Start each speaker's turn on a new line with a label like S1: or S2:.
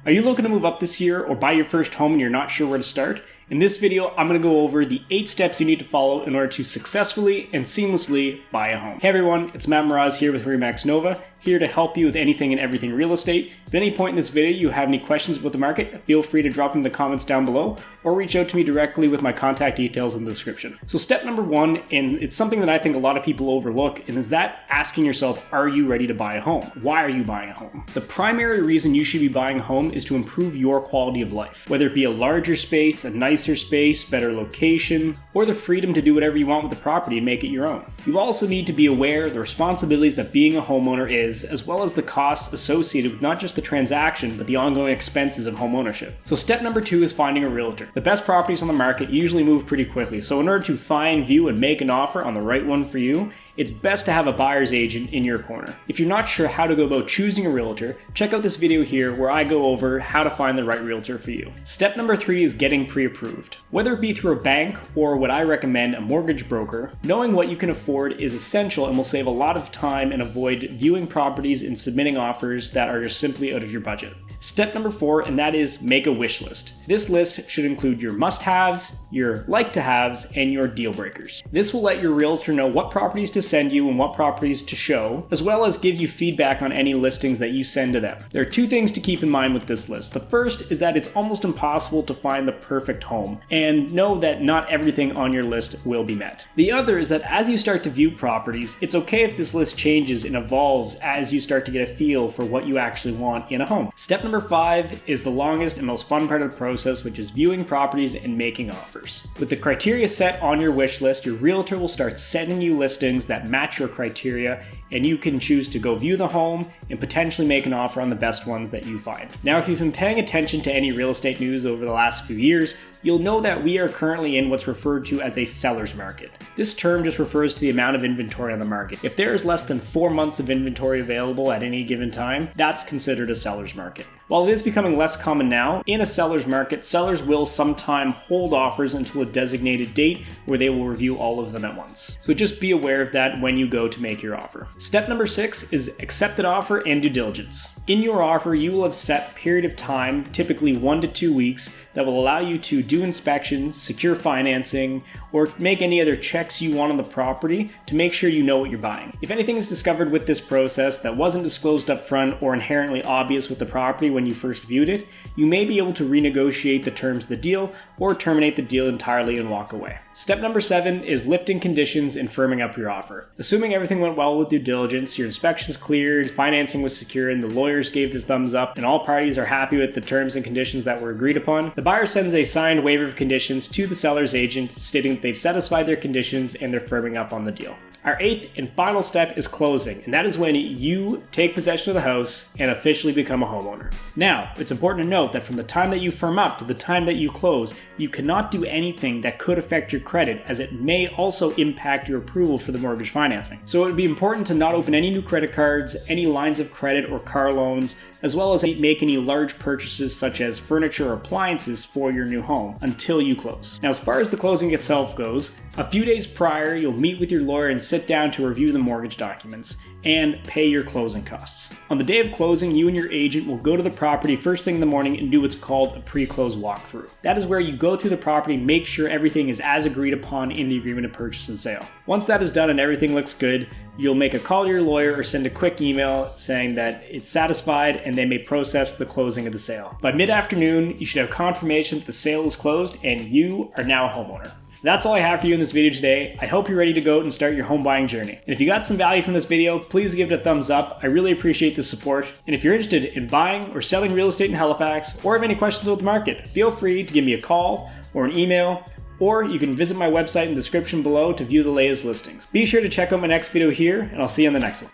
S1: Are you looking to move up this year or buy your first home and you're not sure where to start? In this video, I'm going to go over the 8 steps you need to follow in order to successfully and seamlessly buy a home. Hey everyone, it's Matt Mraz here with RE/MAX Nova, here to help you with anything and everything real estate. If at any point in this video you have any questions about the market, feel free to drop them in the comments down below or reach out to me directly with my contact details in the description. So step number 1, and it's something that I think a lot of people overlook, and is that asking yourself, are you ready to buy a home? Why are you buying a home? The primary reason you should be buying a home is to improve your quality of life, whether it be a larger space, a nicer space, better location, or the freedom to do whatever you want with the property and make it your own. You also need to be aware of the responsibilities that being a homeowner is, as well as the costs associated with not just the transaction, but the ongoing expenses of home ownership. So step number 2 is finding a realtor. The best properties on the market usually move pretty quickly, so in order to find, view, and make an offer on the right one for you, it's best to have a buyer's agent in your corner. If you're not sure how to go about choosing a realtor, check out this video here where I go over how to find the right realtor for you. Step number 3 is getting pre-approved. Whether it be through a bank or what I recommend, a mortgage broker, knowing what you can afford is essential and will save a lot of time and avoid viewing properties and submitting offers that are just simply out of your budget. Step number 4, and that is make a wish list. This list should include your must-haves, your like-to-haves, and your deal breakers. This will let your realtor know what properties to send you and what properties to show, as well as give you feedback on any listings that you send to them. There are 2 things to keep in mind with this list. The first is that it's almost impossible to find the perfect home, and know that not everything on your list will be met. The other is that as you start to view properties, it's okay if this list changes and evolves as you start to get a feel for what you actually want in a home. Step number 5 is the longest and most fun part of the process, which is viewing properties and making offers. With the criteria set on your wish list, your realtor will start sending you listings that match your criteria, and you can choose to go view the home and potentially make an offer on the best ones that you find. Now, if you've been paying attention to any real estate news over the last few years, you'll know that we are currently in what's referred to as a seller's market. This term just refers to the amount of inventory on the market. If there is less than 4 months of inventory available at any given time, that's considered a seller's market. While it is becoming less common now, in a seller's market, sellers will sometime hold offers until a designated date where they will review all of them at once. So just be aware of that when you go to make your offer. Step number 6 is accepted offer and due diligence. In your offer, you will have set a period of time, typically 1 to 2 weeks, that will allow you to do inspections, secure financing, or make any other checks you want on the property to make sure you know what you're buying. If anything is discovered with this process that wasn't disclosed up front or inherently obvious with the property when you first viewed it, you may be able to renegotiate the terms of the deal or terminate the deal entirely and walk away. Step number 7 is lifting conditions and firming up your offer. Assuming everything went well with due diligence, your inspections cleared, financing was secured, and the lawyers gave the thumbs up, and all parties are happy with the terms and conditions that were agreed upon, the buyer sends a signed waiver of conditions to the seller's agent stating that they've satisfied their conditions and they're firming up on the deal. Our 8th and final step is closing, and that is when you take possession of the house and officially become a homeowner. Now, it's important to note that from the time that you firm up to the time that you close, you cannot do anything that could affect your credit, as it may also impact your approval for the mortgage financing. So it would be important to not open any new credit cards, any lines of credit or car loans, as well as make any large purchases such as furniture or appliances for your new home until you close. Now, as far as the closing itself goes, a few days prior, you'll meet with your lawyer and sit down to review the mortgage documents and pay your closing costs. On the day of closing, you and your agent will go to the property first thing in the morning and do what's called a pre-close walkthrough. That is where you go through the property, make sure everything is as agreed upon in the agreement of purchase and sale. Once that is done and everything looks good, you'll make a call to your lawyer or send a quick email saying that it's satisfied and they may process the closing of the sale. By mid-afternoon, you should have confirmation that the sale is closed and you are now a homeowner. That's all I have for you in this video today. I hope you're ready to go out and start your home buying journey. And if you got some value from this video, please give it a thumbs up. I really appreciate the support. And if you're interested in buying or selling real estate in Halifax, or have any questions about the market, feel free to give me a call or an email, or you can visit my website in the description below to view the latest listings. Be sure to check out my next video here, and I'll see you on the next one.